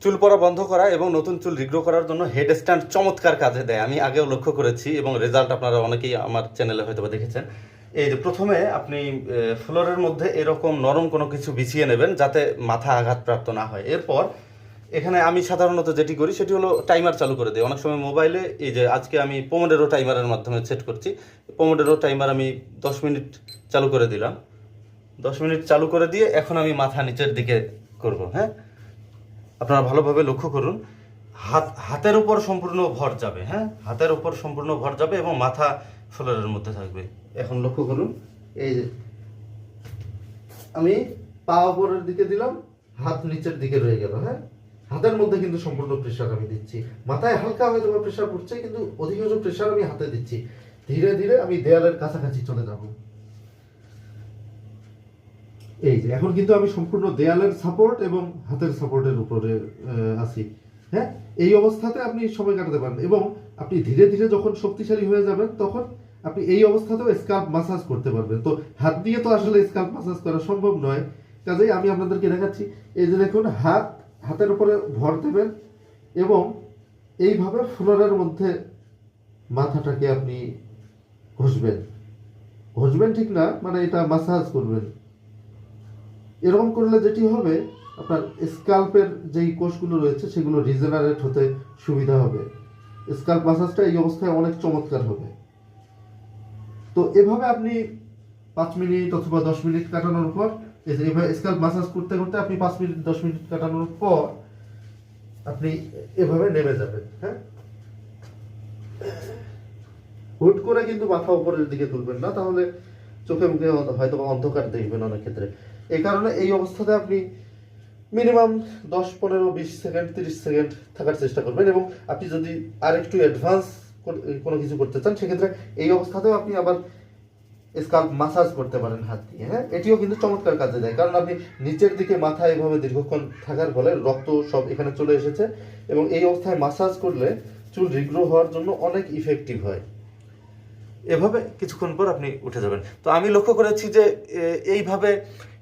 চুল পড়া বন্ধ করা এবং নতুন চুল রিগ্রো করার জন্য হেড স্ট্যান্ড চমৎকার কাজে দেয়। আমি আগেও লক্ষ্য করেছি এবং রেজাল্ট আপনারা অনেকেই আমার চ্যানেলে হয়তো দেখেছেন। এই যে প্রথমে আপনি ফ্লোরের মধ্যে এরকম নরম কোনো কিছু বিছিয়ে নেবেন যাতে মাথা আঘাতপ্রাপ্ত না হয়। এরপর এখানে আমি সাধারণত যেটি করি সেটি হলো টাইমার চালু করে দিই। অনেক সময় মোবাইলে এই যে আজকে আমি পোমোডোরো টাইমারের মাধ্যমে সেট করছি। পোমোডোরো টাইমার আমি 10 মিনিট চালু করে দিলাম। 10 মিনিট চালু করে দিয়ে এখন আমি মাথা নিচের দিকে করব। হ্যাঁ, আপনারা ভালোভাবে লক্ষ্য করুন, হাতের উপর সম্পূর্ণ ভর যাবে। হ্যাঁ, হাতের উপর সম্পূর্ণ ভর যাবে এবং মাথা ফ্লোরের মধ্যে থাকবে। এখন লক্ষ্য করুন, এই যে আমি পা উপরের দিকে দিলাম, হাত নিচের দিকে রয়ে গেল। হ্যাঁ, হাতের মধ্যে কিন্তু সম্পূর্ণ প্রেশার আমি দিচ্ছি। মাথায় হালকা হয়তো প্রেশার পড়ছে, কিন্তু অধিকাংশ প্রেশার আমি হাতে দিচ্ছি। ধীরে ধীরে আমি দেয়ালের কাছাকাছি চলে যাব। এই যে এখন কিন্তু আমি সম্পূর্ণ দেয়ালের সাপোর্ট এবং হাতের সাপোর্টের উপরে আছি। হ্যাঁ, এই অবস্থাতে আপনি সময় কাটাতে পারেন এবং আপনি ধীরে ধীরে যখন শক্তিশালী হয়ে যাবেন তখন আপনি এই অবস্থাতেও স্ক্যাল্প মাসাজ করতে পারবেন। তো হাত দিয়ে তো আসলে স্ক্যাল্প মাসাজ করা সম্ভব নয়, কাজেই আমি আপনাদেরকে দেখাচ্ছি। এই যে দেখুন, হাতের উপরে ভর দেবেন এবং এইভাবে ফ্লোরের মধ্যে মাথাটাকে আপনি ঘষবেন ঠিক না, মানে এটা মাসাজ করবেন। এরকম করলে যেটি হবে, আপনার স্ক্যাল্পের যেই কোষগুলো রয়েছে সেগুলো রিজেনারেট হতে সুবিধা হবে। স্ক্যাল্প মাসাজটা এই অবস্থায় অনেক চমৎকার হবে। তো এভাবে আপনি 5 মিনিট অথবা 10 মিনিট কাটানোর পর, এই যে এভাবে স্ক্যাল্প মাসাজ করতে করতে আপনি 5 মিনিট 10 মিনিট কাটানোর পর আপনি এভাবে নেমে যাবেন। হ্যাঁ, হুট করে কিন্তু মাথা উপরের দিকে তুলবেন না, তাহলে চোখে মুখে হয়তো অন্ধকার দেখবেন অনেক ক্ষেত্রে। এই কারণে এই অবস্থাতে আপনি মিনিমাম 10, 15, 20 সেকেন্ড, 30 সেকেন্ড থাকার চেষ্টা করবেন। এবং আপনি যদি আর একটু অ্যাডভান্স কোনো কিছু করতে চান, সেক্ষেত্রে এই অবস্থাতেও আপনি আবার স্ক্যাল্প মাসাজ করতে পারেন হাত দিয়ে। হ্যাঁ, এটিও কিন্তু চমৎকার কাজে দেয়, কারণ আপনি নিচের দিকে মাথা এভাবে দীর্ঘক্ষণ থাকার ফলে রক্ত সব এখানে চলে এসেছে এবং এই অবস্থায় মাসাজ করলে চুল রিগ্রো হওয়ার জন্য অনেক ইফেক্টিভ হয়। এভাবে কিছুক্ষণ পর আপনি উঠে যাবেন। তো আমি লক্ষ্য করেছি যে এইভাবে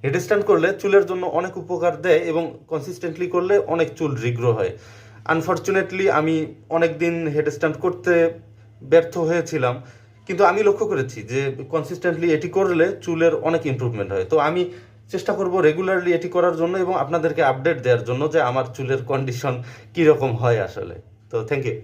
হেডস্ট্যান্ড করলে চুলের জন্য অনেক উপকার দেয় এবং কনসিস্টেন্টলি করলে অনেক চুল রিগ্রো হয়। আনফর্চুনেটলি আমি অনেক দিন হেডস্ট্যান্ড করতে ব্যর্থ হয়েছিলাম, কিন্তু আমি লক্ষ্য করেছি যে কনসিস্টেন্টলি এটি করলে চুলের অনেক ইমপ্রুভমেন্ট হয়। তো আমি চেষ্টা করব রেগুলারলি এটি করার জন্য এবং আপনাদেরকে আপডেট দেওয়ার জন্য যে আমার চুলের কন্ডিশন কীরকম হয় আসলে। তো থ্যাংক ইউ।